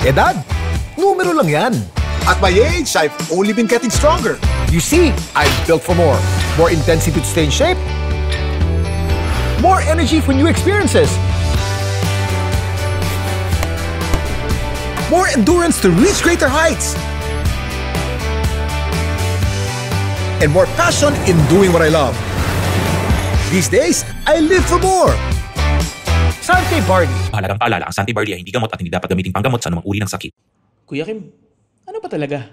Edad, numero lang yan. At my age, I've only been getting stronger. You see, I'm built for more. More intensity to stay in shape. More energy for new experiences. More endurance to reach greater heights. And more passion in doing what I love. These days, I live for more. Sante Barley. Mahalagang paalala, ang Sante Barley ay hindi gamot at hindi dapat gamitin panggamot sa anumang uri ng sakit. Kuya Kim, ano ba talaga?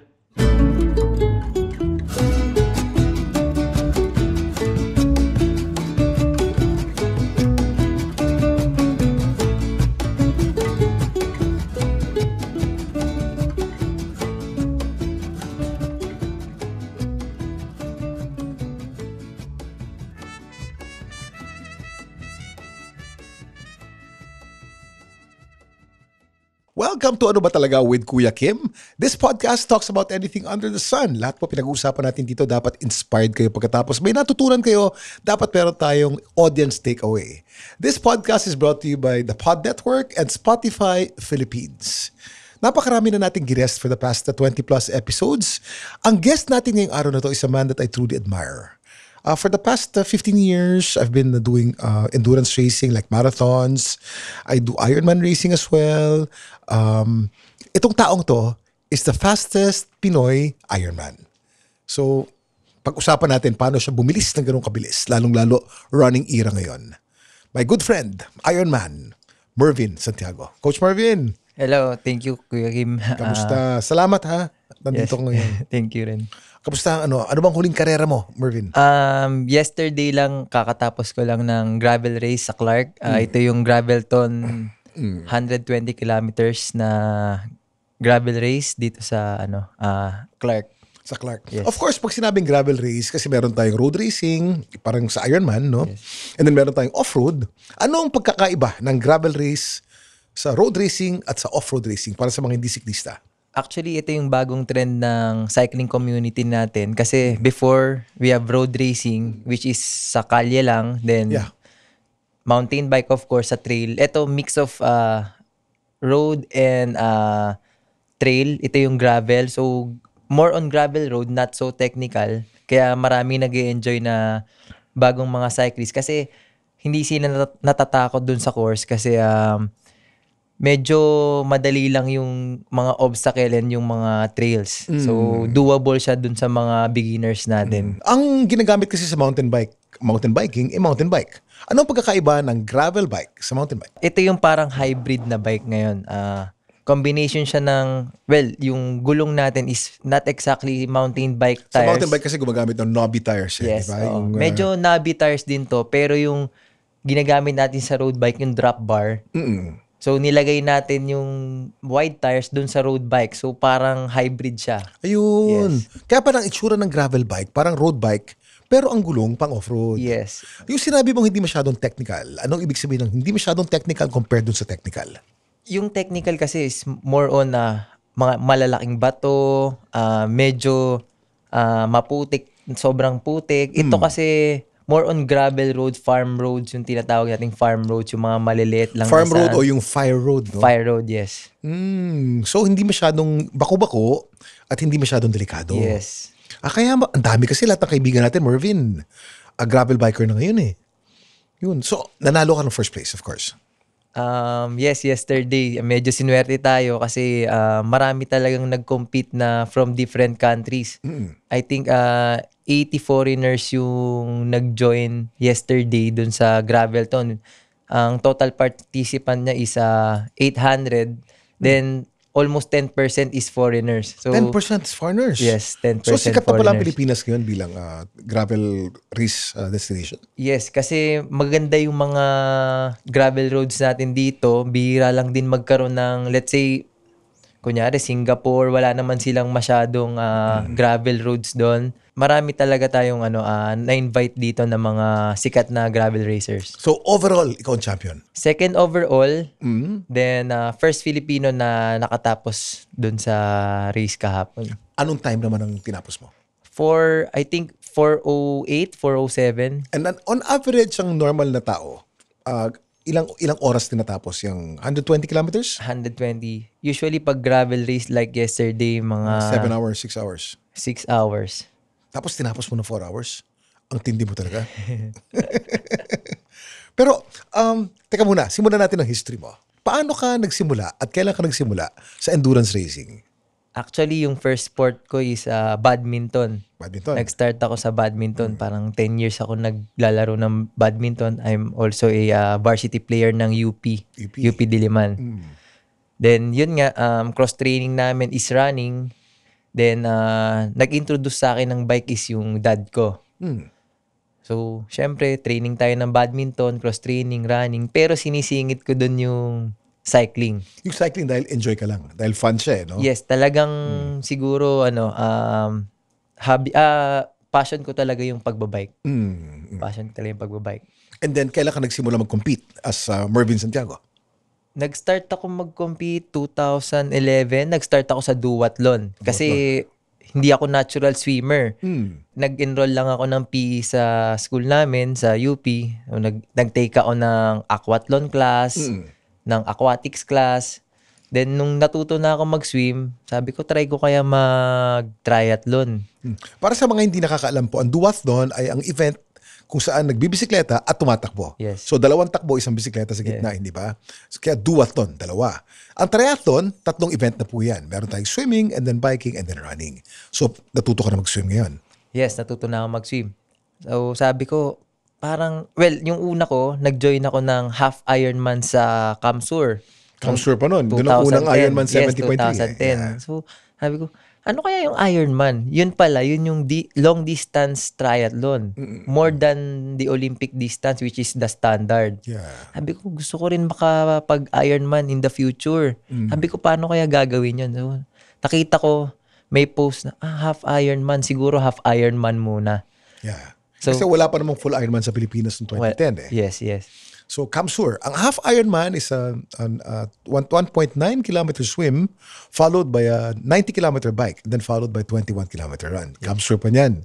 Welcome to Ano Ba Talaga with Kuya Kim. This podcast talks about anything under the sun. Lahat po pinag-uusapan natin dito dapat inspired kayo pagkatapos may natutunan kayo, dapat meron tayong audience takeaway. This podcast is brought to you by the Pod Network and Spotify Philippines. Napakarami na nating guest for the past 20 plus episodes. Ang guest natin ngayong araw na to is a man that I truly admire. For the past 15 years, I've been doing endurance racing like marathons. I do Ironman racing as well. Itong taong to is the fastest Pinoy Ironman. So, pag-usapan natin paano siya bumilis ng ganun kabilis, lalong-lalo running era ngayon. My good friend, Ironman, Mervin Santiago. Coach Mervin. Hello, thank you Kuya Kim. Kamusta? Salamat ha. Nandito Yes. ngayon. Thank you rin. Kamusta ano bang huling karera mo, Mervin? Yesterday lang kakatapos ko lang ng gravel race sa Clark. Ito yung Gravelton 120 kilometers na gravel race dito sa Clark. Sa Clark. Yes. Of course, pag sinabing gravel race, kasi meron tayong road racing, parang sa Ironman, no? Yes. And then meron tayong off-road. Ano ang pagkakaiba ng gravel race sa road racing at sa off-road racing para sa mga hindi siklista? Actually, ito yung bagong trend ng cycling community natin. Kasi before, we have road racing, which is sa kalye lang. Then, mountain bike, of course, sa trail. Ito, mix of road and trail. Ito yung gravel. So, more on gravel road, not so technical. Kaya marami nag-enjoy na bagong mga cyclists. Kasi, hindi sila natatakot dun sa course. Kasi, medyo madali lang yung mga obstacle and yung mga trails. So, doable siya dun sa mga beginners natin. Ang ginagamit kasi sa mountain biking, mountain bike. Ano ang pagkakaiba ng gravel bike sa mountain bike? Ito yung parang hybrid na bike ngayon. Combination siya ng, yung gulong natin is not exactly mountain bike tires. Sa mountain bike kasi gumagamit ng knobby tires. Yes. Diba? Medyo knobby tires din to, pero yung ginagamit natin sa road bike, yung drop bar, so, nilagay natin yung wide tires dun sa road bike. So, parang hybrid siya. Ayun. Yes. Kaya parang itsura ng gravel bike, parang road bike, pero ang gulong pang off-road. Yes. Yung sinabi mong hindi masyadong technical, anong ibig sabihin ng hindi masyadong technical compared dun sa technical? Yung technical kasi is more on mga malalaking bato, medyo maputik, sobrang putik. Ito kasi more on gravel road, farm roads, yung tinatawag nating farm roads, yung mga maliliit lang. Farm road o yung fire road, no? Fire road, yes. So, hindi masyadong bako-bako at hindi masyadong delikado. Yes. Kaya ang dami kasi lahat ng kaibigan natin, Mervin, gravel biker na ngayon eh. Yun. So, nanalo ka ng first place, of course. Yes, yesterday, medyo sinuwerte tayo kasi marami talagang nag-compete na from different countries. I think 80 foreigners yung nag-join yesterday dun sa Gravelton. Ang total participant niya is 800. Then, almost 10% is foreigners. So, 10% is foreigners? Yes, 10% So, sikat na pala ang foreigners. Pilipinas ngayon bilang gravel race destination? Yes, kasi maganda yung mga gravel roads natin dito. Bihira lang din magkaroon ng, let's say, kunyari Singapore, wala naman silang masyadong gravel roads doon. Marami talaga tayong na-invite dito ng mga sikat na gravel racers. So overall, ikaw ang champion? Second overall, then first Filipino na nakatapos doon sa race kahapon. Anong time naman ang tinapos mo? I think 4:08, 4:07. And on average, ang normal na tao, ilang oras tinatapos yung 120 kilometers? 120. Usually pag gravel race like yesterday, mga 7 hours, 6 hours. 6 hours. Tapos tinapos mo na 4 hours? Ang tindi mo talaga. Pero, teka muna, simulan natin ang history mo. Paano ka nagsimula at kailan ka nagsimula sa endurance racing? Actually, yung first sport ko is badminton. Badminton? Nag-start ako sa badminton. Parang 10 years ako naglalaro ng badminton. I'm also a varsity player ng UP. UP Diliman. Then, yun nga, cross-training namin is running. Then, nag-introduce sa akin ng bike is yung dad ko. So, syempre, training tayo ng badminton, cross-training, running. Pero sinisingit ko dun yung cycling. Yung cycling dahil enjoy ka lang. Dahil fun siya, no? Yes, talagang siguro, hobby, passion ko talaga yung pagbabike. Passion ko talaga yung pagbabike. And then, kailan ka nagsimula mag-compete as Mervin Santiago? Nag-start ako mag-compete 2011. Nag-start ako sa duathlon. Kasi hindi ako natural swimmer. Nag-enroll lang ako ng PE sa school namin, sa UP. Nag-take ako ng aquathlon class, ng aquatics class. Then, nung natuto na ako mag-swim, sabi ko, try ko kaya mag-triathlon. Para sa mga hindi nakakaalam po, ang duathlon ay ang event kung saan nagbibisikleta at tumatakbo. Yes. So, 2 takbo, 1 bisikleta sa gitna, hindi ba? So, kaya duathlon, 2. Ang triathlon, 3 event na po yan. Meron tayong swimming, and then biking, and then running. So, natuto ka na mag-swim ngayon. Yes, natuto na ako mag-swim. So, sabi ko, parang, well, yung una ko, nag-join ako ng half Ironman sa Kamsur. Kamsur pa nun. Doon ang unang Ironman 70.3. Yes, 2010. So, sabi ko, ano kaya yung Ironman? Yun pala, yun yung long distance triathlon. More than the Olympic distance, which is the standard. Yeah. Sabi ko, gusto ko rin makapag-Ironman in the future. Sabi ko, paano kaya gagawin yun? So, nakita ko, may post na, half Ironman, siguro half Ironman muna. Yeah. So, kasi wala pa namang full Ironman sa Pilipinas noong 2010 Yes, yes. So, Kamsur. Ang half Ironman is a 1.9 kilometer swim followed by a 90 kilometer bike and then followed by 21 kilometer run. Kamsur pa niyan.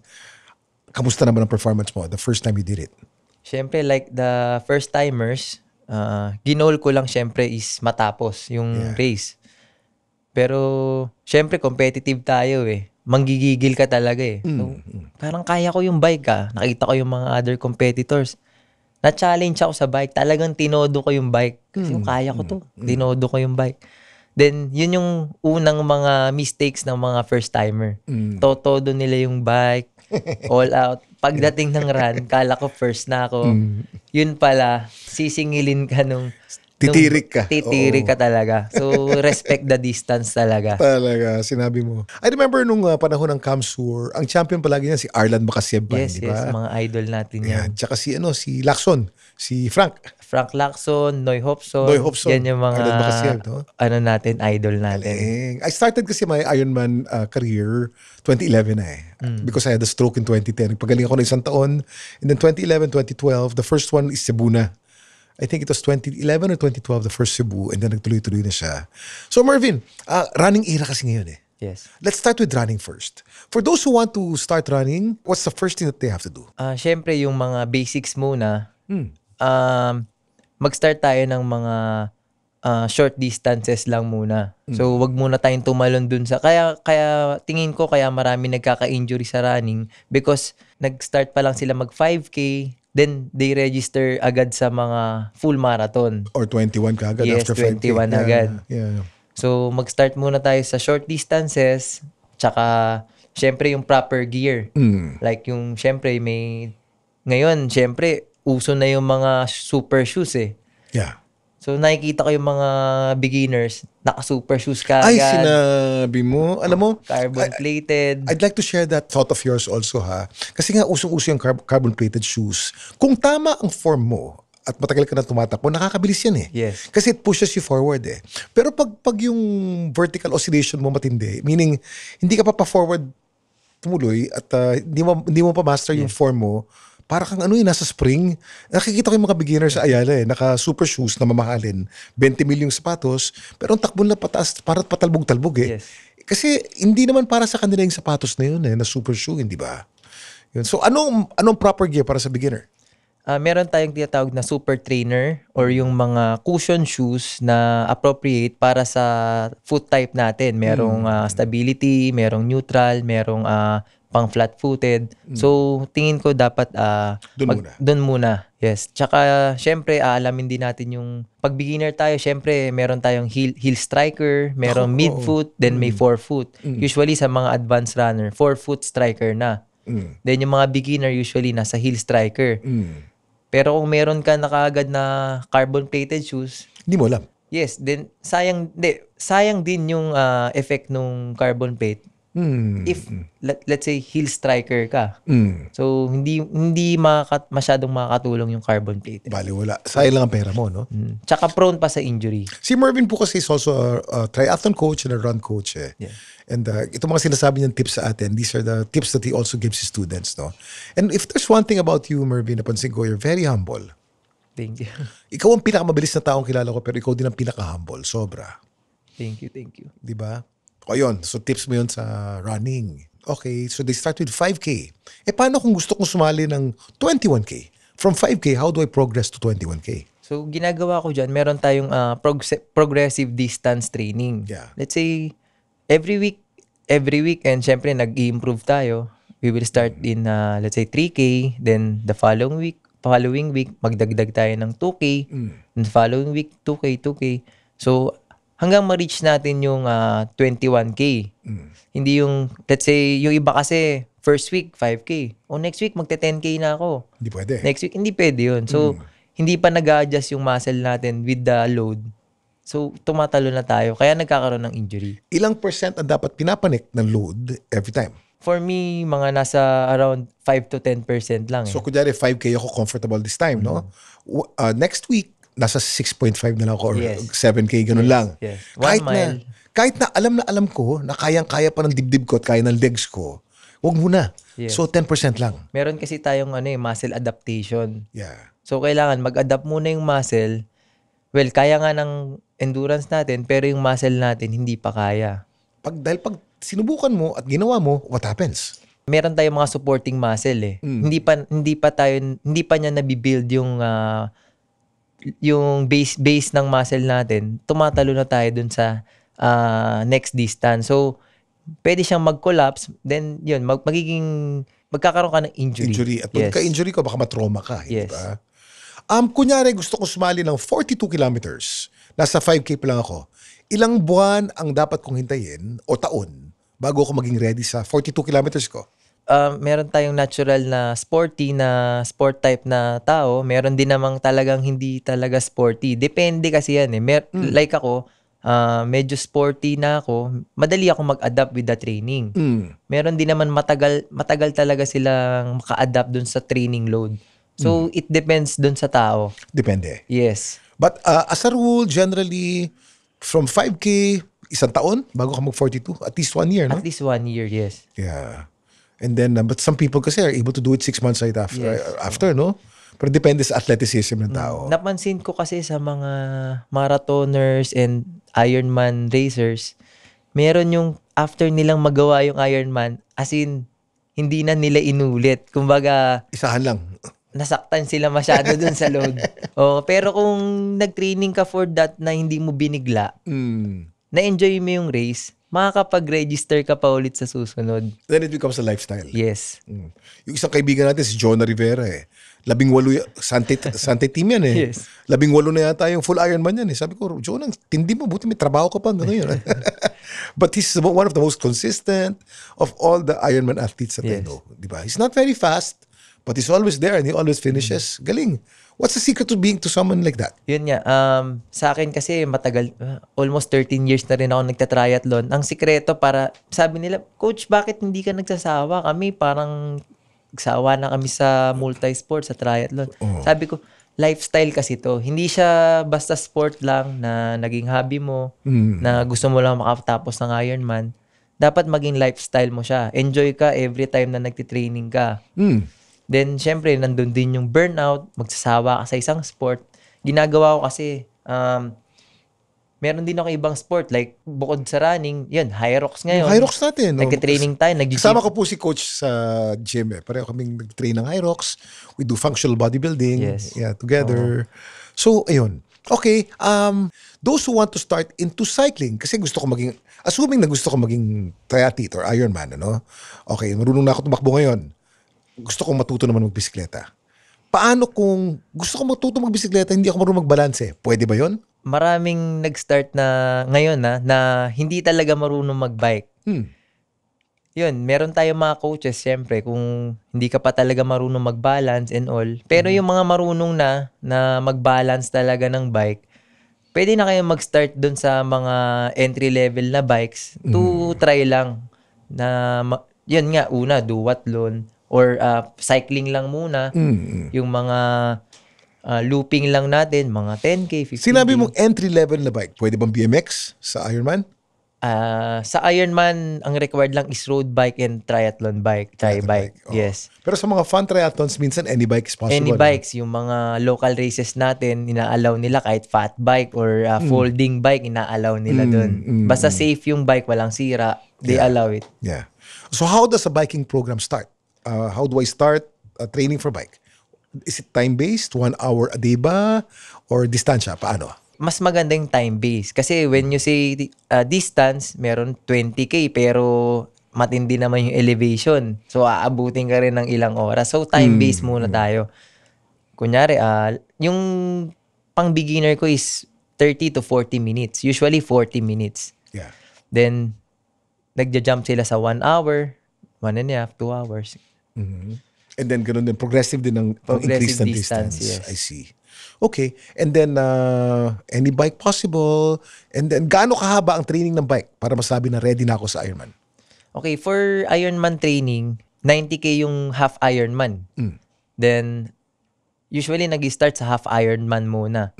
Kamusta naman ang performance mo the first time you did it? Siyempre, like the first timers, ginol ko lang siyempre is matapos yung race. Pero, siyempre, competitive tayo eh. Manggigigil ka talaga eh. So, parang kaya ko yung bike Nakita ko yung mga other competitors. Na-challenge ako sa bike. Talagang tinodo ko yung bike. Kasi kaya ko to. Tinodo ko yung bike. Then, yun yung unang mga mistakes ng mga first-timer. Todo nila yung bike. All out. Pagdating ng run, kala ko first na ako. Yun pala, sisingilin ka nung Titirik ka. Titirik ka talaga. So, respect the distance talaga. Talaga, sinabi mo. I remember nung panahon ng Kamsur, ang champion palagi niya si Arlan Makasiev pa, Yes, di ba? yes. Mga idol natin yan. Tsaka si Lacson, si Frank. Frank Lacson, Noy Hopson. Yan yung mga Arlan Makasiev, no? natin, idol natin. I started kasi my Ironman career 2011 na eh. Because I had a stroke in 2010. Nagpagaling ako ng 1 taon. And then 2011, 2012, the first one is Cebu na. I think it was 2011 or 2012, the first Cebu, and then nagtuloy-tuloy na siya. So Mervin, running era kasi ngayon eh. Yes. Let's start with running first. For those who want to start running, what's the first thing that they have to do? Siyempre, yung mga basics muna. Mag-start tayo ng mga short distances lang muna. So, wag muna tayong tumalon dun sa... Kaya tingin ko, kaya marami nagkaka-injury sa running because nag-start pa lang sila mag 5K, then they register agad sa mga full marathon. Or 21 ka agad Yes, after 5K. 21 agad. Yeah. So, mag-start muna tayo sa short distances, tsaka, syempre, yung proper gear. Like yung, syempre, ngayon, syempre, uso na yung mga super shoes eh. Yeah. So, nakikita ko yung mga beginners, naka-super shoes ka Ay, agad. sinabi mo. Alam mo, Carbon-plated. I'd like to share that thought of yours also ha. Kasi nga usong-uso yung carbon-plated shoes. Kung tama ang form mo at matagal ka na tumatakbo, nakakabilis yan eh. Yes. Kasi it pushes you forward eh. Pero pag yung vertical oscillation mo matindi, meaning hindi ka pa-forward tumuloy at hindi mo pa master yung form mo, para kang nasa spring. Nakikita ko yung mga beginners sa Ayala eh, naka-super shoes na mamahalin, 20 mil yung sapatos, pero ang takbo na pataas, para patalbog-talbog eh. Yes. Kasi hindi naman para sa kanila yung sapatos na yun eh, na super shoe, hindi ba? Yun. So anong proper gear para sa beginner? meron tayong tinatawag na super trainer or yung mga cushion shoes na appropriate para sa foot type natin. Merong stability, merong neutral, merong pang flat-footed. So, tingin ko dapat doon muna. Yes. Tsaka, syempre, aalamin din natin yung pag beginner tayo, syempre, meron tayong heel striker, merong mid-foot, then may forefoot. Usually, sa mga advanced runner, forefoot striker na. Then, yung mga beginner, usually, nasa heel striker. Pero kung meron ka na kaagad na carbon-plated shoes, Hindi mo alam. yes, then sayang din yung effect nung carbon plate. If let's say heel striker ka. So hindi masyadong makakatulong yung carbon plate. Bali, wala. Sayang lang ang pera mo, no? Tsaka prone pa sa injury. Si Mervin po kasi is also a triathlon coach and a run coach. Yeah. And itong mga sinasabi niyang tips sa atin, these are the tips that he also gives his students, no? And if there's one thing about you, Mervin, napansin ko, you're very humble. Thank you. Ikaw ang pinakamabilis na taong kilala ko, pero ikaw din ang pinaka-humble. Sobra. Thank you. Di ba? O yun, so tips mo yun sa running. Okay, so they start with 5K. Paano kung gusto kong sumali ng 21K? From 5K, how do I progress to 21K? So ginagawa ko dyan, meron tayong progressive distance training. Yeah. Let's say, every week, and syempre nag-i-improve tayo. We will start in, let's say, 3K, then the following week, magdagdag tayo ng 2K, and the following week, 2K. So, hanggang ma-reach natin yung 21K. Hindi yung, let's say, yung iba kasi, first week, 5K. O next week, magte-10K na ako. Hindi pwede. Next week, hindi pwede yun. So, hindi pa nag-a-adjust yung muscle natin with the load. So, tumatalo na tayo. Kaya nagkakaroon ng injury. Ilang percent ang dapat pinapanik ng load every time? For me, mga nasa around 5 to 10% lang. So, kunyari 5K ako comfortable this time, no? Next week, nasa 6.5 na lang ako or Yes. 7K, ganun lang. Yes. 1 mile. Kahit na alam ko na kayang-kaya pa ng dibdib ko at kaya ng legs ko, wag muna. Yes. So, 10% lang. Meron kasi tayong muscle adaptation. Yeah. So, kailangan mag-adapt muna yung muscle. Well, kaya nga ng endurance natin, pero yung muscle natin hindi pa kaya. Dahil pag sinubukan mo at ginawa mo, what happens? Meron tayong mga supporting muscle eh. Hindi pa niya nabibuild yung base ng muscle natin. Tumatalo na tayo dun sa next distance. So, pwede siyang mag-collapse, then yun, magkakaroon ka ng injury. At pagka-injury ko, baka matrauma ka. Yes. Diba? Kunyari, gusto ko sumali ng 42 kilometers. Nasa 5K pa lang ako. Ilang buwan ang dapat kong hintayin o taon bago ako maging ready sa 42 kilometers ko? Meron tayong natural na sporty na sport type na tao. Meron din namang talagang hindi talaga sporty. Depende kasi yan eh. Like ako, medyo sporty na ako. Madali ako mag-adapt with the training. Meron din naman matagal talaga silang maka-adapt dun sa training load. So, it depends dun sa tao. Depende. Yes. But as a rule, generally, from 5K, isang taon bago ka mag-42? At least 1 year, no? At least 1 year, yes. Yeah. And then, but some people kasi are able to do it 6 months right after, no? Pero depende sa athleticism ng tao. Napansin ko kasi sa mga marathoners and Ironman racers, meron yung after nilang magawa yung Ironman, as in, hindi na nila inulit. Kumbaga, Isahan lang. nasaktan sila masyado dun sa load. Pero kung nag-training ka for that na hindi mo binigla, na-enjoy mo yung race, makakapag-register ka pa ulit sa susunod. Then it becomes a lifestyle. Yes. Yung isang kaibigan natin, si Jonah Rivera 18 Sante team yan eh. Yes. 18 na yata yung full Ironman yan eh. Sabi ko, Jonah, tindi mo, buti may trabaho ka pa hanggang ngayon. But he's one of the most consistent of all the Ironman athletes that I know. Diba? He's not very fast, but he's always there and he always finishes. Galing. What's the secret to being to someone like that? Yun nga, sa akin kasi matagal, almost 13 years na rin ako nagta-triathlon. Ang sikreto para, sabi nila, Coach, bakit hindi ka nagsasawa? Kami parang sawa na kami sa multi-sport, sa triathlon. Sabi ko, lifestyle kasi to. Hindi siya basta sport lang na naging hobby mo, na gusto mo lang makatapos ng Ironman. Dapat maging lifestyle mo siya. Enjoy ka every time na nagtitraining ka. Then, syempre, nandun din yung burnout, magsasawa ka sa isang sport. Ginagawa ko kasi, meron din ako ibang sport. Like, bukod sa running, yun, Hyrox ngayon. Hyrox natin. Nagka-training tayo. Kasama ko po si coach sa gym eh. Pareho kaming nag-train ng Hyrox. We do functional bodybuilding. Yes. Yeah, together. So, ayun. Okay. Those who want to start into cycling, kasi gusto ko maging, assuming na gusto ko maging triathlete or Ironman, ano? Okay, marunong na ako tumakbo ngayon. Gusto kong matuto naman magbisikleta. Paano kung gusto kong matuto magbisikleta, hindi ako marunong magbalanse? Pwede ba yon? Maraming nag-start na ngayon na hindi talaga marunong mag-bike. Yun, meron tayong mga coaches, syempre, kung hindi ka pa talaga marunong mag-balance and all. Pero yung mga marunong na mag-balance talaga ng bike, pwede na kayong mag-start dun sa mga entry-level na bikes to try lang. Yun nga, una, duathlon or cycling lang muna. Yung mga looping lang natin, mga 10K, 15K. Sinabi mong entry-level na bike, pwede bang BMX sa Ironman? Sa Ironman, ang required lang is road bike and triathlon bike, tri-bike. Oh. Yes. Pero sa mga fun triathlons, minsan any bike is possible. Any bikes, yung mga local races natin, inaalaw nila kahit fat bike or folding bike, inaalaw nila dun. Basta safe yung bike, walang sira, they allow it. Yeah. So how does a biking program start? How do I start training for bike? Is it time-based? 1 hour a day ba? Or distansya? Paano? Mas maganda yung time-based. Kasi when you say distance, meron 20K pero matindi naman yung elevation. So, aabutin ka rin ng ilang oras. So, time-based muna tayo. Kunyari, yung pang-beginner ko is 30 to 40 minutes. Usually, 40 minutes. Yeah. Then, nagja-jump sila sa 1 hour, 1.5, 2 hours. And then, ganun din. Progressive din ang increase ng distance. Yes. I see. Okay. And then, any bike possible. And then, gaano kahaba ang training ng bike para masabi na ready na ako sa Ironman? Okay, for Ironman training, 90K yung half Ironman. Then, usually nag-start sa half Ironman muna.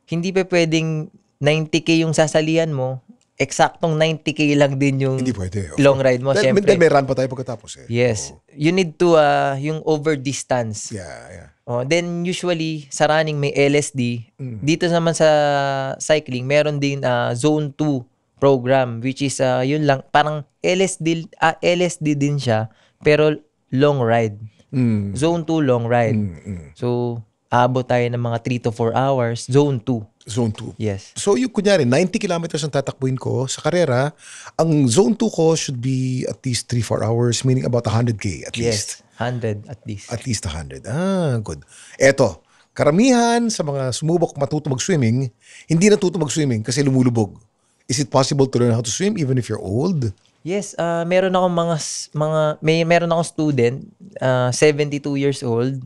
Hindi pa pwedeng 90K yung sasalian mo, eksaktong 90K lang din yung Hindi pwede. long ride mo, syempre. Then may run pa tayo pagkatapos eh. Yes. You need to, yung over distance. Yeah. Then usually, sa running may LSD. Dito naman sa cycling, meron din Zone 2 program, which is yun lang, parang LSD din siya, pero long ride. Zone 2 long ride. So, abot tayo ng mga 3 to 4 hours. Zone 2. Zone 2. Yes. So, yung kunyari, 90 kilometers ang tatakbuhin ko sa karera, ang zone 2 ko should be at least 3-4 hours, meaning about 100K at least. Yes, 100 at least. At least 100. Good. Eto, karamihan sa mga sumubok matuto mag-swimming, hindi natuto mag-swimming kasi lumulubog. Is it possible to learn how to swim even if you're old? Yes, meron akong meron akong student, 72 years old.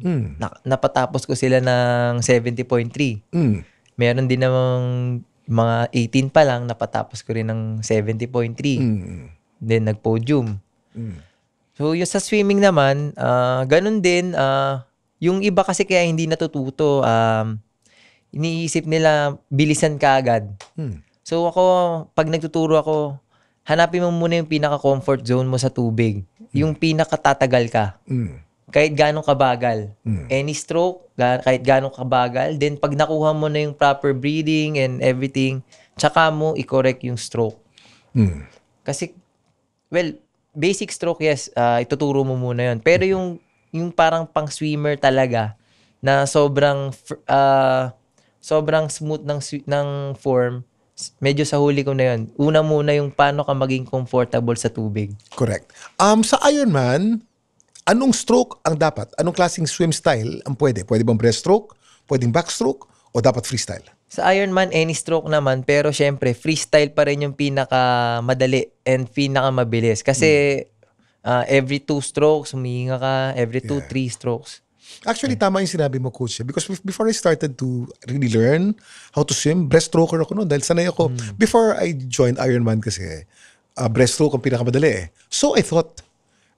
Napatapos ko sila ng 70.3. Meron din namang mga 18 pa lang, napatapos ko rin ng 70.3. Then nag-podium. So yung sa swimming naman, ganun din. Yung iba kasi kaya hindi natututo, iniisip nila bilisan ka agad. So ako, pag nagtuturo ako, hanapin mo muna yung pinaka-comfort zone mo sa tubig. Yung pinaka-tatagal ka. Kahit gano'ng kabagal. Any stroke, kahit gano'ng kabagal. Then pag nakuha mo na yung proper breathing and everything, tsaka mo i-correct yung stroke. Kasi, well, basic stroke, yes, ituturo mo muna yun. Pero yung parang pang-swimmer talaga, na sobrang smooth ng form, medyo sa huli ko na yun. Una muna yung paano ka maging comfortable sa tubig. Correct. Sa Ironman, anong stroke ang dapat? Anong klaseng swim style ang pwede? Pwede bang breaststroke? Pwedeng backstroke? O dapat freestyle? Sa Ironman, any stroke naman. Pero syempre, freestyle pa rin yung pinaka-madali and pinaka-mabilis. Kasi every 2 strokes, humihinga ka. Every 2-3 strokes. Actually, tama yung sinabi mo, Coach. Because before I started to really learn how to swim, breaststroker ako noon. Dahil sanay ako. Before I joined Ironman kasi, breaststroke ang pinakamadali eh. So I thought,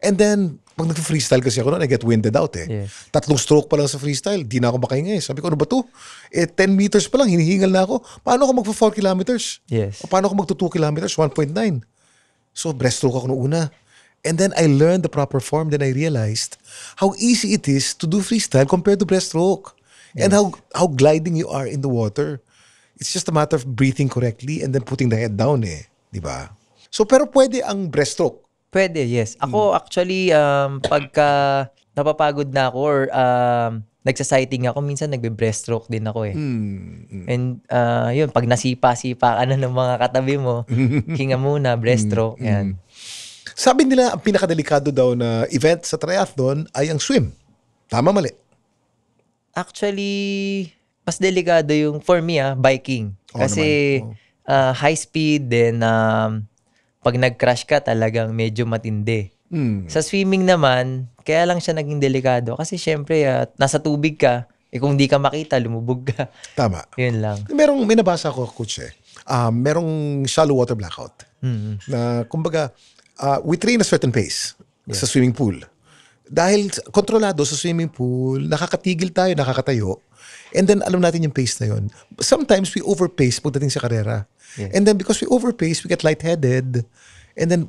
and then, pag nag-freestyle kasi ako noon, I get winded out eh. Yes. 3 stroke pa lang sa freestyle, di na ako makahinga eh. Sabi ko, ano ba to? 10 meters pa lang, hinihingal na ako. Paano ako mag-4 kilometers? Yes. O paano ako mag-2 kilometers? 1.9. So, breaststroke ako noong una. And then I learned the proper form. Then I realized how easy it is to do freestyle compared to breaststroke. Yes. And how gliding you are in the water. It's just a matter of breathing correctly and then putting the head down eh. Di ba? So, pero pwede ang breaststroke. Pwede, yes. Ako actually, pagka napapagod na ako or nagsa-sighting ako, minsan nagbe-breaststroke din ako eh. And yun, pag nasipa-sipa ka na ng mga katabi mo, hinga muna, breaststroke, yan. Sabi nila, ang pinakadelikado daw na event sa triathlon ay ang swim. Tama, mali? Actually, mas delikado yung, for me, biking. Kasi high speed, then pag nag-crash ka, talagang medyo matindi. Sa swimming naman, kaya lang siya naging delikado. Kasi syempre, nasa tubig ka, kung di ka makita, lumubog ka. Tama. Yun lang. May nabasa ko, coach eh. Merong shallow water blackout. Na, kumbaga, we train a certain pace sa swimming pool. Dahil kontrolado sa swimming pool, nakakatigil tayo, nakakatayo. And then, alam natin yung pace na yun. Sometimes, we overpace pagdating sa karera. Yeah. And then, because we overpace, we get lightheaded. And then,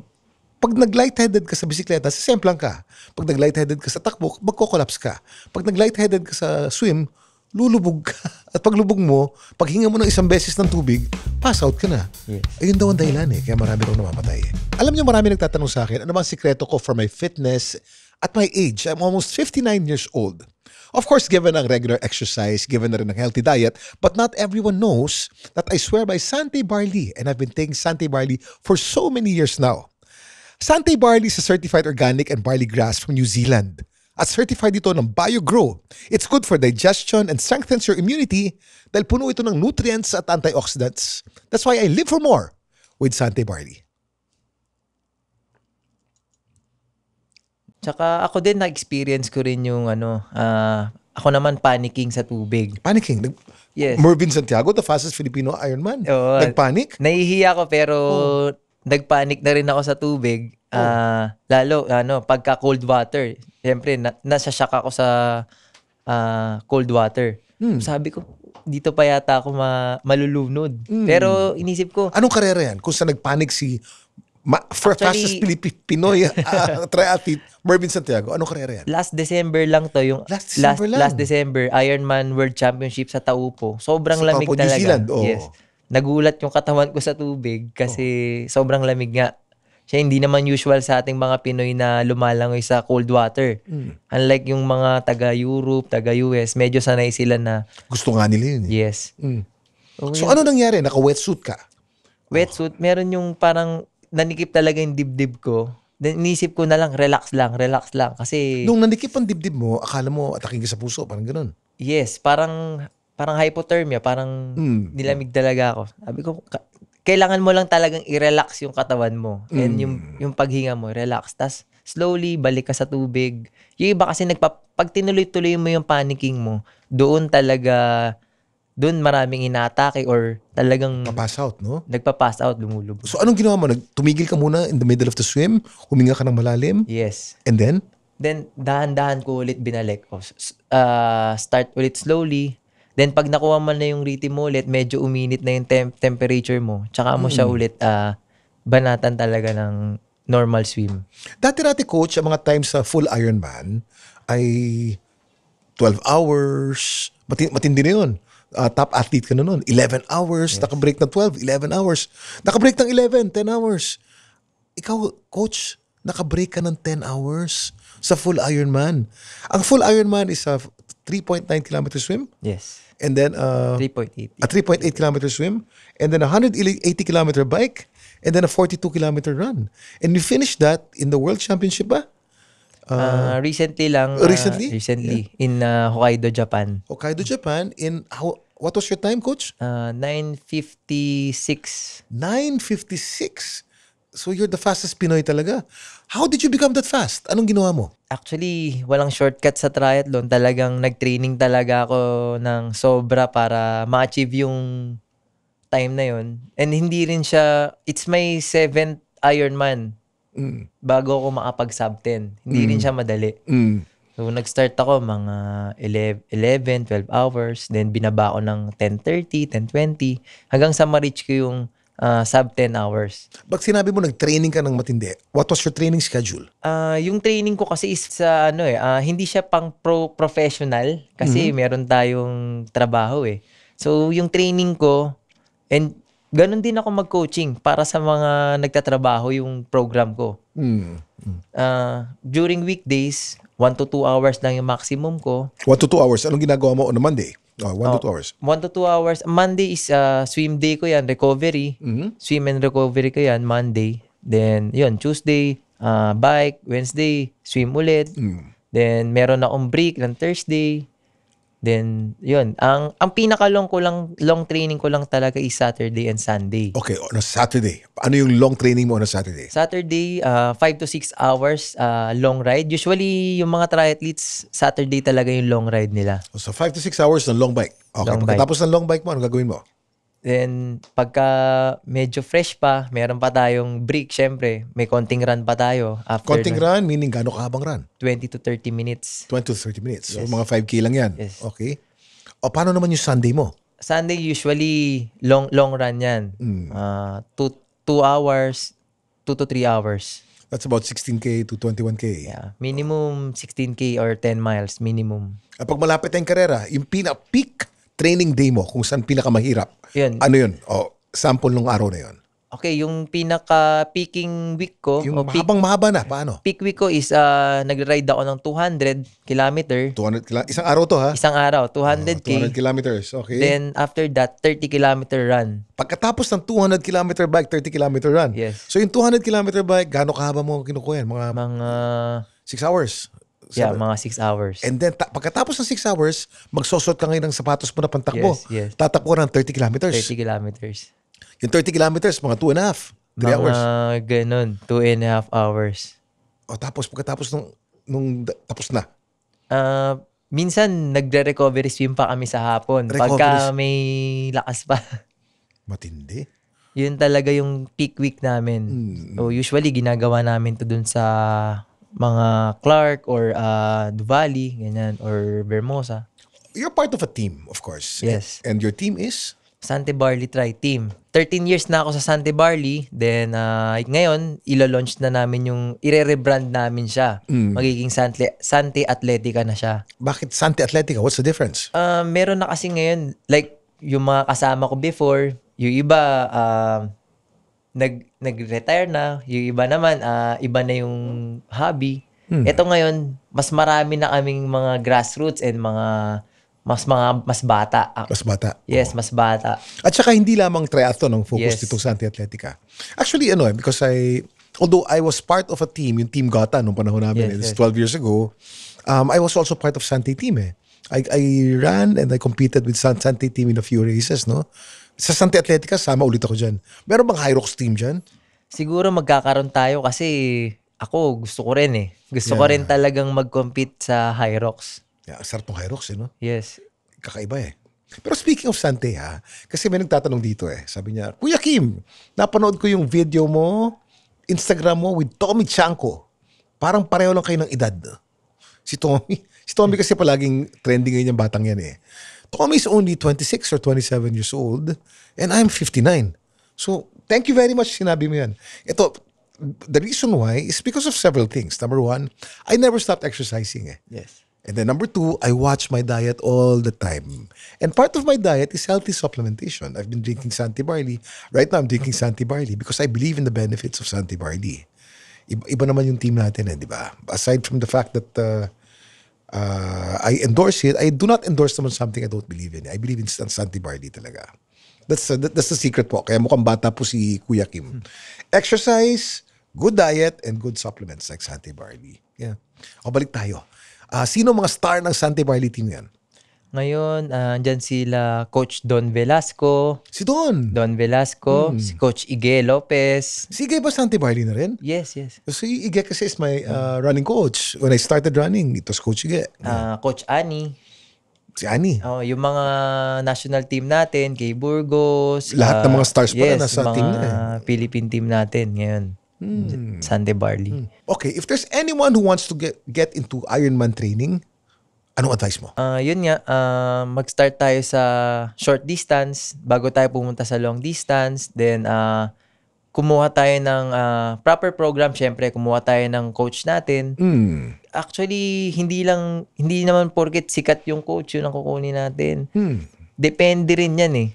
pag nag-lightheaded ka sa bisikleta, sisemplang ka. Pag nag-lightheaded ka sa takbo, magko-collapse ka. Pag nag-lightheaded ka sa swim, lulubog ka. At pag lubog mo, pag hinga mo ng isang beses ng tubig, pass out ka na. Yes. Ayun daw ang dahilan eh. Kaya marami raw namamatay eh. Alam niyo, marami nagtatanong sa akin, ano ba ang sikreto ko for my fitness at my age? I'm almost 59 years old. Of course, given ang regular exercise, given na rin ang healthy diet, but not everyone knows that I swear by Sante Barley, and I've been taking Sante Barley for so many years now. Sante Barley is a certified organic and barley grass from New Zealand. At certified ito ng BioGrow. It's good for digestion and strengthens your immunity dahil puno ito ng nutrients at antioxidants. That's why I live for more with Sante Barley. Tsaka ako din na-experience ko rin yung ako naman panicking sa tubig. Panicking? Yes. Mervin Santiago, the fastest Filipino Ironman. Oo. Nagpanic? Nahihiya ako pero nagpanic na rin ako sa tubig. Lalo, pagka cold water. Siyempre, nasa-shock ako sa cold water. Sabi ko, dito pa yata ako malulunod. Pero inisip ko, anong karera yan? Kung sa nagpanic si fastest Pinoy triathlete, Mervin Santiago, anong karera yan? last December lang to. Yung last December, Ironman World Championship sa Taupo. Sobrang Sa lamig Taupo, New talaga. Zealand, oh. Yes. Nagulat yung katawan ko sa tubig kasi sobrang lamig nga. Siya hindi naman usual sa ating mga Pinoy na lumalangoy sa cold water. Unlike yung mga taga-Europe, taga-US, medyo sanay sila na... Gusto nga nila yun. Yes. So ano nangyari? Naka-wetsuit ka? Wetsuit, meron yung parang nanikip talaga yung dibdib ko. Then inisip ko na lang, relax lang. Kasi... Nung nanikip ang dibdib mo, akala mo ataking ka sa puso, parang ganun. Yes, parang hypothermia, parang nilamig talaga ako. Sabi ko, kailangan mo lang talagang i-relax yung katawan mo. And yung paghinga mo, relax. Tas slowly, balik ka sa tubig. Yung iba kasi pag tinuloy-tuloy mo yung panicking mo, doon maraming inaatake or talagang Papass out, no? nagpa-pass out, lumulubog. So anong ginawa mo? Tumigil ka muna in the middle of the swim? Huminga ka ng malalim? Yes. And then? Then, dahan-dahan ko ulit binalik. Start ulit slowly. Then, pag nakuha mo na yung rhythm mo ulit, medyo uminit na yung temperature mo. Tsaka mo siya ulit banatan talaga ng normal swim. Dati coach, ang mga times sa full Ironman ay 12 hours. Matindi na yun. Top athlete ka na nun. 11 hours. Yes. Nakabreak ng 12, 11 hours. Nakabreak ng 11, 10 hours. Ikaw, coach, nakabreak ka ng 10 hours sa full Ironman. Ang full Ironman is a 3.9 kilometer swim. Yes. And then 3.8. A 3.8 kilometer swim. And then a 180 kilometer bike. And then a 42 kilometer run. And you finished that in the World Championship ba? Recently lang. Recently? Recently. Yeah. In Hokkaido, Japan. Hokkaido, Japan. What was your time, coach? 9:56. 9:56. So you're the fastest Pinoy talaga. How did you become that fast? Anong ginawa mo? Actually, walang shortcut sa triathlon. Talagang nag-training talaga ako ng sobra para ma-achieve yung time na yon. And hindi rin siya, it's my 7th Ironman bago ako makapag-sub 10. Hindi rin siya madali. So, nag-start ako mga 11, 12 hours. Then, binaba ako ng 10:30, 10:20. Hanggang sa ma-reach ko yung sub 10 hours. Pag sinabi mo nag-training ka ng matindi, what was your training schedule? Yung training ko kasi is sa hindi siya pang professional kasi meron tayong trabaho eh. So yung training ko And ganun din ako mag-coaching para sa mga nagtatrabaho yung program ko. During weekdays, 1 to 2 hours lang yung maximum ko. 1 to 2 hours. Anong ginagawa mo on a Monday? 1 to 2 hours. 1 to 2 hours. Monday is swim day ko yan, recovery. Swim and recovery ko yan, Monday. Then, yun, Tuesday, bike. Wednesday, swim ulit. Then, meron akong break ng Thursday. Then, yun. Ang pinaka-long training ko lang talaga is Saturday and Sunday. Okay, on a Saturday. Ano yung long training mo on a Saturday? Saturday, 5 to 6 hours long ride. Usually, yung mga triathletes, Saturday talaga yung long ride nila. So, 5 to 6 hours ng long bike. Okay, Long bike. pagkatapos ng long bike mo, ano gagawin mo? Then, pagka medyo fresh pa, meron pa tayong break, syempre. May konting run pa tayo. After Konting run, meaning gano'ng kahabang run? 20 to 30 minutes. 20 to 30 minutes. So, Yes. mga 5K lang yan. Yes. Okay. O, paano naman yung Sunday mo? Sunday, usually, long run yan. 2 hours, 2 to 3 hours. That's about 16K to 21K. Yeah. Minimum 16K or 10 miles, minimum. Pag malapit na yung karera, yung peak training day mo, kung saan pinakamahirap, Yun. ano yun? O, sample nung araw na yun. Okay, yung pinaka-peaking week ko, Yung o peak, mahaba na, paano? peak week ko is nag-ride ako ng 200 kilometer. 200 isang araw to, ha? Isang araw, 200K. 200 kilometers, okay. Then, after that, 30 kilometer run. Pagkatapos ng 200 kilometer bike, 30 kilometer run. Yes. So, yung 200 kilometer bike, gaano kahaba mo kinukuha yan? Mga Mga, 6 hours? yeah, Seven. mga 6 hours. And then, pagkatapos ng 6 hours, magsosot ka ngayon ng sapatos mo na pantakbo. Yes, yes. Tatakbo ng 30 kilometers. 30 kilometers. Yung 30 kilometers, mga 2.5, 3 Mga hours. ganun, 2.5 hours. O tapos, pagkatapos nung tapos na. Minsan, nagre-recovery swim pa kami sa hapon. Recovery Pagka may lakas pa. Matindi. Yun talaga yung peak week namin. So, usually, ginagawa namin to dun sa mga Clark or Duvali, ganyan, or Vermosa. You're part of a team, of course. Yes. And your team is? Sante Barley Tri Team. 13 years na ako sa Sante Barley. Then, ngayon, ilo-launch na namin yung, ire-rebrand namin siya. Magiging Sante Atletica na siya. Bakit Sante Atletica? What's the difference? Meron na kasi ngayon, like, yung mga kasama ko before, yung iba, nag-retire na. Yung iba naman, iba na yung hobby. Ito ngayon, mas marami na kaming mga grassroots and mas bata. Mas bata. Yes, mas bata. At saka hindi lamang triathlon ang focus Yes. nitong Sante Atletica. Actually, because although I was part of a team, yung Team Gata nung panahon namin, Yes, it's yes. 12 years ago, I was also part of Sante team eh. I ran and I competed with Sante team in a few races, no? Sa Sante Atletica, sama ulit ako dyan. Meron bang Hyrox team dyan? Siguro magkakaroon tayo kasi ako gusto ko rin eh. Gusto ko rin talagang mag-compete sa Hyrox. Yeah, sarap ng Hyrox, no? Yes. Kakaiba eh. Pero speaking of Sante ha, kasi may nagtatanong dito eh. Sabi niya, Kuya Kim, napanood ko yung video mo, Instagram mo with Tommy Chanko. Parang pareho lang kayo ng edad. Si Tommy kasi palaging trending ngayon yung batang yan eh. Tommy is only 26 or 27 years old and I'm 59. So, thank you very much sinabi mo yan. Ito, the reason why is because of several things. Number one, I never stopped exercising eh. Yes. And then number two, I watch my diet all the time. And part of my diet is healthy supplementation. I've been drinking Sante Barley. Right now, I'm drinking Sante Barley because I believe in the benefits of Sante Barley. Iba naman yung team natin di ba? Aside from the fact that I endorse it, I do not endorse naman something I don't believe in. I believe in Sante Barley talaga. That's the secret po. Kaya mukhang bata po si Kuya Kim. Exercise, good diet, and good supplements like Sante Barley. Yeah. O balik tayo. Sino mga star ng Sante Barley team yan? Ngayon, andyan sila Coach Don Velasco, Si Don. si Coach Ige Lopez. Si Igay ba Sante Barley na rin? Yes, yes. Si Igay kasi is my running coach. When I started running, it was Coach Igay. Coach Ani. Si Ani. Oh, yung mga national team natin, kay Burgos. Lahat ng mga stars pala yes, nasa mga team na Philippine team natin ngayon. Sante Barley. Okay, if there's anyone who wants to get into Ironman training, anong advice mo? Yun nga, mag-start tayo sa short distance bago tayo pumunta sa long distance. Then, kumuha tayo ng proper program. Syempre, kumuha tayo ng coach natin. Actually, hindi naman porket sikat yung coach, yun ang kukunin natin. Depende rin yan eh.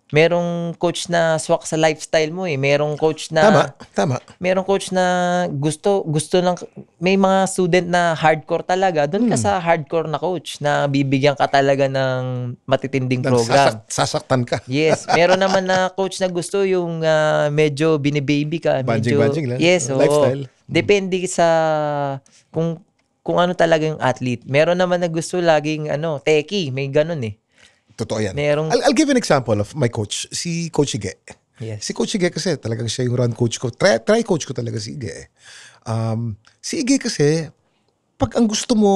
merong coach na swak sa lifestyle mo eh. Merong coach na Tama. Merong coach na gusto lang, may mga student na hardcore talaga. Doon ka sa hardcore na coach na bibigyan ka talaga ng matitinding program. Sasaktan ka. Yes, meron naman na coach na gusto yung medyo binibaby ka, medyo Banjing lang. yes, oo. Lifestyle. Depende sa kung ano talaga yung athlete. Meron naman na gusto laging techie, may ganun eh. Totoo yan. Merong- I'll give an example of my coach, si Coach Ige. Yes. Si Coach Ige kasi talagang siya yung run coach ko. Try coach ko talaga si Ige. Si Ige kasi, pag ang gusto mo,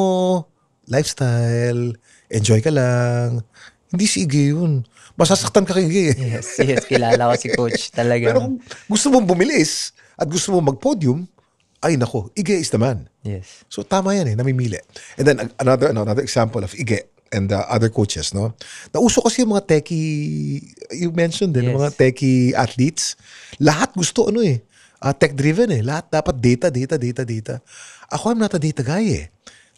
lifestyle, enjoy ka lang, hindi si Ige yun. Masasaktan ka kay Ige. Yes, kilala ko si coach talaga. Pero kung gusto mong bumilis at gusto mong mag-podium, ay nako, Ige is the man. Yes. So tama yan namimili. And then another example of Ige and the other coaches, no? Nauso kasi yung mga techie, you mentioned din, Yes. mga techie athletes. Lahat gusto tech-driven Lahat dapat data. Ako, I'm not a data guy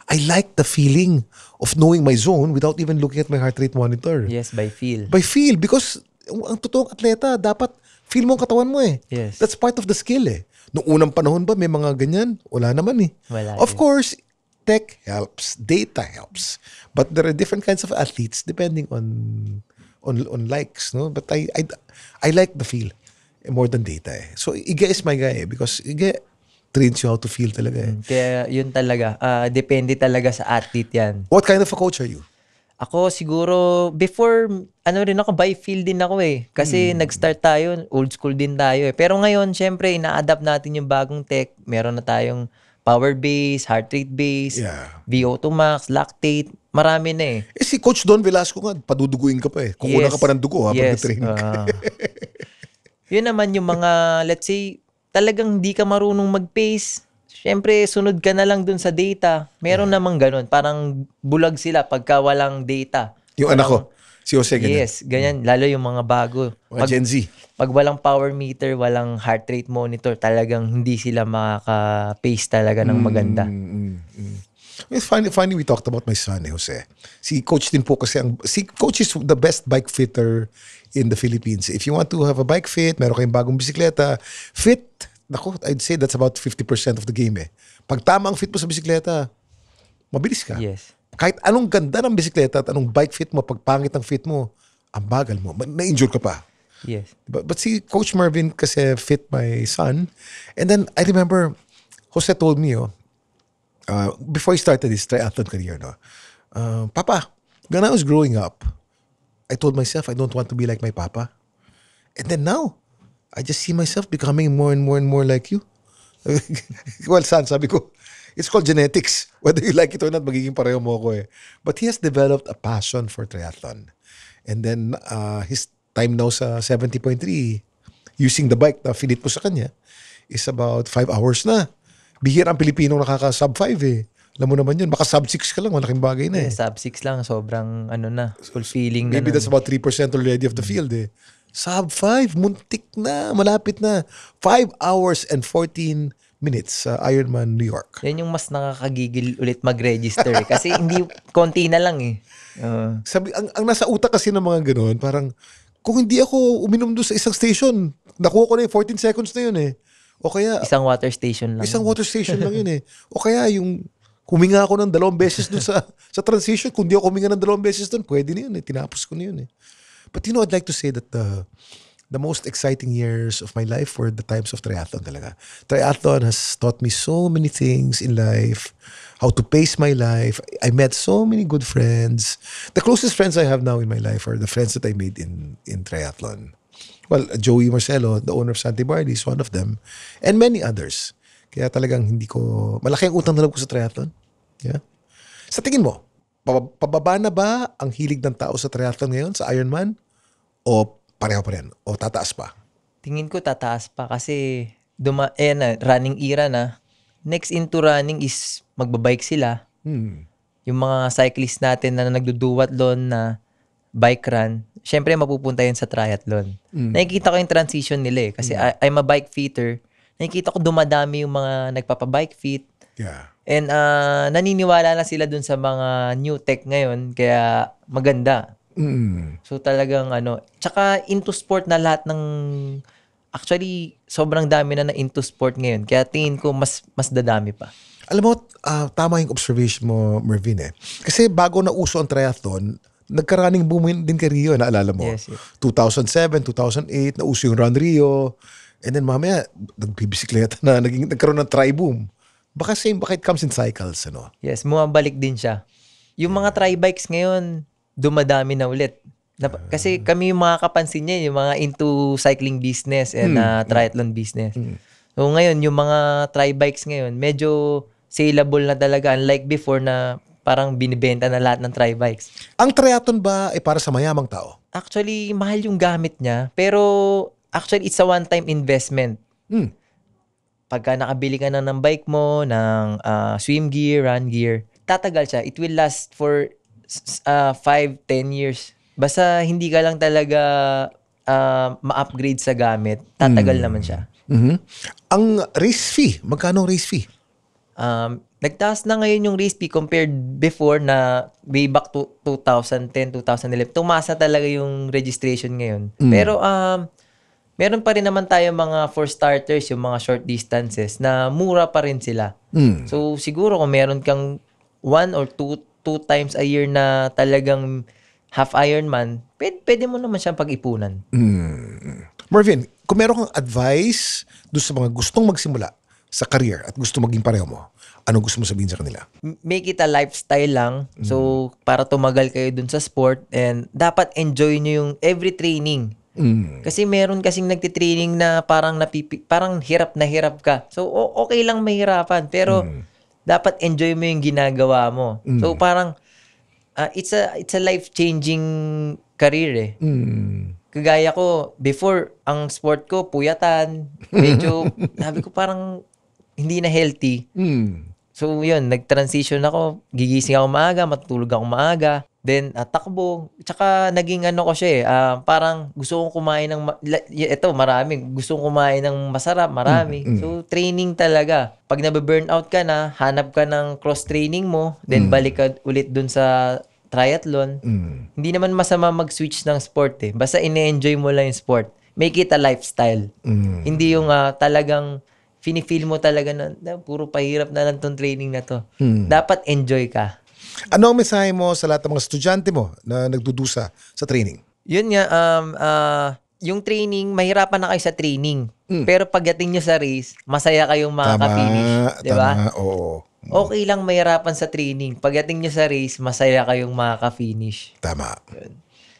I like the feeling of knowing my zone without even looking at my heart rate monitor. Yes, by feel. By feel, because ang totoong atleta, dapat feel mo ang katawan mo Yes. That's part of the skill Noong unang panahon ba may mga ganyan? Wala naman Wala Of course, tech helps, data helps. But there are different kinds of athletes depending on likes, no? But I like the feel more than data So Ige is my guy because Ige trains you how to feel talaga Kaya yun talaga. Depende talaga sa athlete yan. What kind of a coach are you? Ako siguro, before, rin ako, by feel din ako Kasi nag-start tayo, old school din tayo Pero ngayon, syempre, ina-adapt natin yung bagong tech. Meron na tayong power base, heart rate base, Yeah. VO2 max, lactate. Marami na Si Coach Don Velasco nga, paduduguin ka pa Kukunan ka pa ng dugo habang nag-training ka. Yun naman yung mga, let's say, talagang hindi ka marunong mag-pace. Siyempre, sunod ka na lang dun sa data. Meron namang ganun. Parang bulag sila pagka walang data. Yung anak ko, si Jose ganyan. Yes, ganyan. Lalo yung mga bago. Mga Gen Z. Pag walang power meter, walang heart rate monitor, talagang hindi sila makaka-pace talaga ng maganda. It's funny we talked about my son, Jose. Si Coach din po kasi, si Coach is the best bike fitter in the Philippines. If you want to have a bike fit, meron kayong bagong bisikleta, fit, I'd say that's about 50% of the game Pag tama ang fit mo sa bisikleta, mabilis ka. Yes. Kahit anong ganda ng bisikleta at anong bike fit mo, pag pangit ang fit mo, ang bagal mo, na-injure ka pa. Yes. But si Coach Marvin kasi fit my son. And then I remember, Jose told me, before he started his triathlon career, Papa, when I was growing up, I told myself I don't want to be like my papa. And then now, I just see myself becoming more and more and more like you. Well, son, sabi ko, it's called genetics. Whether you like it or not, magiging pareho mo ako But he has developed a passion for triathlon. And then, his time now sa 70.3, using the bike na finit mo sa kanya, is about 5 hours na. Bihira ang Pilipino nakaka-sub 5 Alam mo naman yun, baka sub 6 ka lang, malaking bagay na Sub 6 lang, sobrang fulfilling na. Maybe that's about 3% already of the field Sub 5, muntik na, malapit na. 5 hours and 14 minutes sa Ironman New York. Yan yung mas nakakagigil ulit mag-register kasi hindi, konti na lang Sabi, ang nasa utak kasi ng mga ganun, parang, kung hindi ako uminom doon sa isang station, nakuha ko na 14 seconds na yun O kaya, isang water station lang. isang water station lang yun O kaya yung, huminga ako ng 2 beses doon sa transition, kung di ako huminga ng 2 beses doon, pwede na yun tinapos ko na yun But I'd like to say that the most exciting years of my life were the times of triathlon talaga. Triathlon has taught me so many things in life, how to pace my life. I met so many good friends. The closest friends I have now in my life are the friends that I made in triathlon. Well, Joey Marcelo, the owner of Sante Bardi, is one of them. And many others. Kaya talagang malaki ang utang na loob ko sa triathlon. Yeah. Sa tingin mo, pababa na ba ang hilig ng tao sa triathlon ngayon, sa Ironman? O pareho pa rin? O tataas pa? Tingin ko tataas pa kasi running era na. Next into running is magbabike sila. Yung mga cyclist natin na nagduduwatlon na bike run, syempre mapupunta yun sa triathlon. Nakikita ko yung transition nila kasi I'm a bike fitter. Nakikita ko dumadami yung mga nagpapa-bike fit. Yeah. And naniniwala na sila dun sa mga new tech ngayon kaya maganda. So talagang tsaka into sport na lahat ng, actually sobrang dami na into sport ngayon. Kaya tingin ko mas dadami pa. Alam mo, tama yung observation mo, Mervin eh. Kasi bago na uso ang triathlon, nagka-running boom din kay Rio, naalala mo? Yes. 2007, 2008, nauso yung Run Rio. And then mamaya, nagbibisikleta na, nagkaroon ng tri-boom. Baka it comes in cycles, ano? Yes, bumabalik din siya. Yung mga tri-bikes ngayon, dumadami na ulit. Kasi kami yung mga kapansin niya, yung mga into cycling business and triathlon business. So ngayon, yung mga tri-bikes ngayon, medyo saleable na talaga. Unlike before na parang binibenta na lahat ng tri-bikes. Ang triathlon ba ay para sa mayamang tao? Actually, mahal yung gamit niya. Pero actually, it's a one-time investment. Pagka nakabili ka na ng bike mo, ng swim gear, run gear, tatagal siya. It will last for 5-10 years. Basta hindi ka lang talaga ma-upgrade sa gamit, tatagal naman siya. Ang race fee, magkano ang race fee? Nagtaas na ngayon yung race fee compared before na way back to 2010, 2011. Tumaas na talaga yung registration ngayon. Pero meron pa rin naman tayo mga for starters, yung mga short distances na mura pa rin sila. So siguro kung meron kang 1 or 2 times a year na talagang half Ironman, pwede mo naman siyang pag-ipunan. Mervin, kung meron kang advice doon sa mga gustong magsimula sa career at gusto maging pareho mo, ano gusto mo sabihin sa kanila? Make it a lifestyle lang. So, para tumagal kayo dun sa sport and dapat enjoy nyo yung every training. Kasi meron kasing nagtitraining na parang hirap na hirap ka. So, okay lang mahirapan. Pero, dapat enjoy mo yung ginagawa mo. So, parang, it's a life-changing career eh. Kagaya ko, before, ang sport ko, puyatan. Medyo, sabi ko parang, hindi na healthy. So, yun, nag-transition ako. Gigising ako maaga, matutulog ako maaga. Then, takbo. Tsaka, naging ko siya eh. Parang, gusto kong kumain ng, gusto kong kumain ng masarap, marami. So, training talaga. Pag nabe-burnout ka na, hanap ka ng cross-training mo, then balik ka ulit dun sa triathlon. Hindi naman masama mag-switch ng sport eh. Basta ine-enjoy mo lang yung sport. Make it a lifestyle. Hindi yung talagang feel mo talaga na puro pahirap na lang tong training na to. Dapat enjoy ka. Ano ang mensahe mo sa lahat ng mga estudyante mo na nagdudusa sa training? Yun nga, yung training, mahirapan na kayo sa training. Pero pagdating nyo sa race, masaya kayong makaka-finish. Diba? Oo. Okay lang mahirapan sa training. Pagdating nyo sa race, masaya kayong makaka-finish. Tama.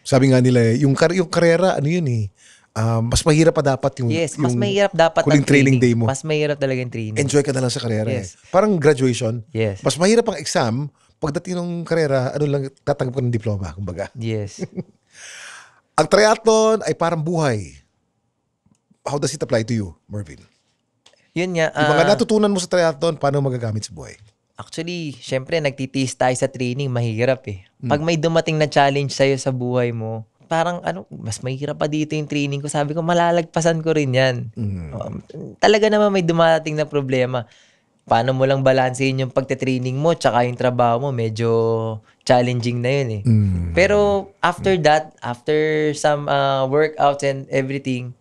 Sabi nga nila, yung karera, ano yun eh, mas mahirap pa dapat yung mas mahirap dapat huling training day mo. Mas mahirap talaga yung training. Enjoy ka na lang sa karera Yes. eh. Parang graduation. Yes. Mas mahirap ang exam, pagdating ng karera, tatanggap ka ng diploma, kumbaga. Yes. Ang triathlon ay parang buhay. How does it apply to you, Mervin? Yun nga. Yung mga natutunan mo sa triathlon, paano magagamit sa buhay? Actually, syempre, nagtitiis tayo sa training, mahirap eh. Pag may dumating na challenge sa'yo sa buhay mo, parang mas mahirap pa dito yung training ko. Sabi ko, malalagpasan ko rin yan. Talaga naman may dumating na problema. Paano mo lang balansehin yung pagte-training mo tsaka yung trabaho mo, medyo challenging na yun eh. Pero after that, after some workouts and everything,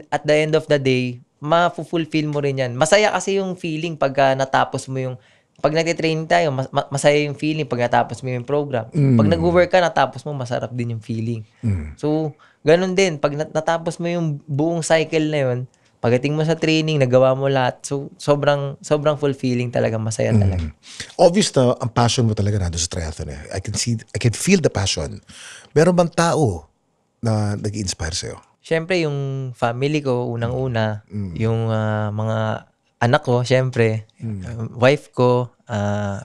at the end of the day, ma-fulfill mo rin yan. Masaya kasi yung feeling pagka natapos mo yung, pag nagte-training tayo, masaya yung feeling pag natapos mo yung program. Pag nag-work ka, natapos mo, masarap din yung feeling. So, ganun din. Pag natapos mo yung buong cycle na yun, pagdating mo sa training, nagawa mo lahat. So, sobrang fulfilling talaga. Masaya talaga. Obvious na ang passion mo talaga nandun sa triathlon eh. I can feel the passion. Meron bang tao na nag-inspire sa'yo? Siyempre, yung family ko, unang-una, yung mga anak ko, siyempre, wife ko,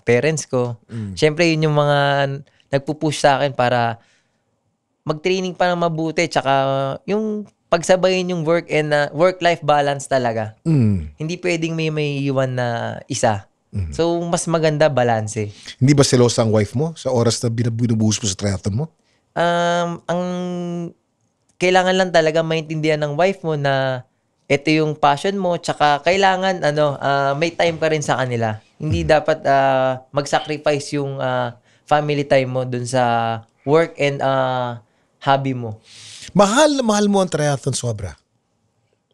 parents ko. Siyempre, yun yung mga nagpupush sa akin para mag-training pa ng mabuti. Tsaka, yung pagsabayin yung work and work-life balance talaga. Hindi pwedeng may iwan na isa. So, mas maganda balance. Hindi ba selosa ang wife mo sa oras na binubuhos mo sa triathlon mo? Ang kailangan lang talaga maintindihan ng wife mo na ito yung passion mo, tsaka kailangan may time ka rin sa kanila. Hindi dapat mag-sacrifice yung family time mo dun sa work and hobby mo. Mahal na mahal mo ang triathlon sobra.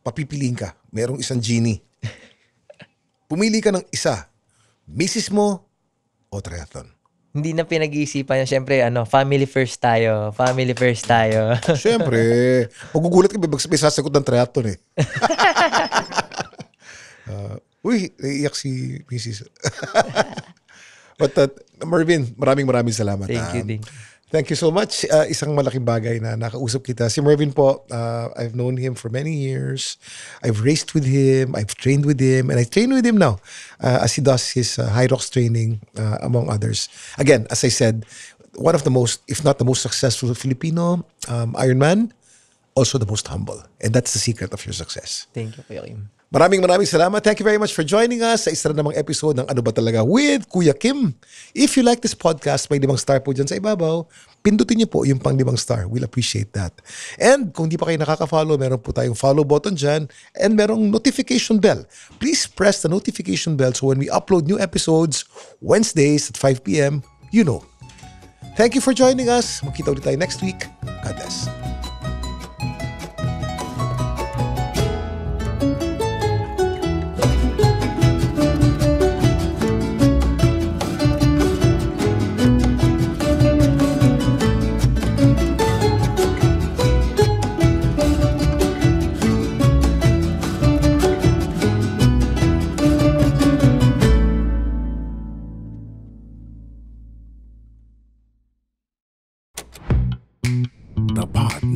Papipiliin ka. Merong isang genie. Pumili ka ng isa. Misis mo o triathlon? Hindi na pinag-iisipan yun. Siyempre, family first tayo. Family first tayo. Siyempre. Magugulat ka, may sasagot ng triathlon eh. Uy, naiiyak si Mrs. But Mervin, maraming salamat. Thank you. Thank you so much. Isang malaking bagay na nakausap kita. Si Mervin po, I've known him for many years. I've raced with him. I've trained with him. And I train with him now as he does his high rocks training, among others. Again, as I said, one of the most, if not the most successful Filipino Ironman, also the most humble. And that's the secret of your success. Thank you, Kuya Kim. Maraming salamat. Thank you very much for joining us sa isa na namang episode ng Ano Ba Talaga with Kuya Kim. If you like this podcast, may 5 star po dyan sa ibabaw. Pindutin niyo po yung pang 5 star. We'll appreciate that. And kung di pa kayo nakaka-follow, meron po tayong follow button dyan and merong notification bell. Please press the notification bell so when we upload new episodes, Wednesdays at 5 p.m., you know. Thank you for joining us. Magkita ulit tayo next week. God bless.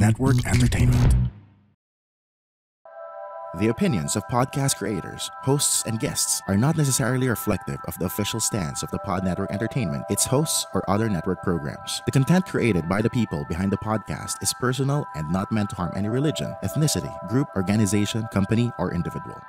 Network Entertainment. The opinions of podcast creators, hosts, and guests are not necessarily reflective of the official stance of the Pod Network Entertainment, its hosts, or other network programs. The content created by the people behind the podcast is personal and not meant to harm any religion, ethnicity, group, organization, company, or individual.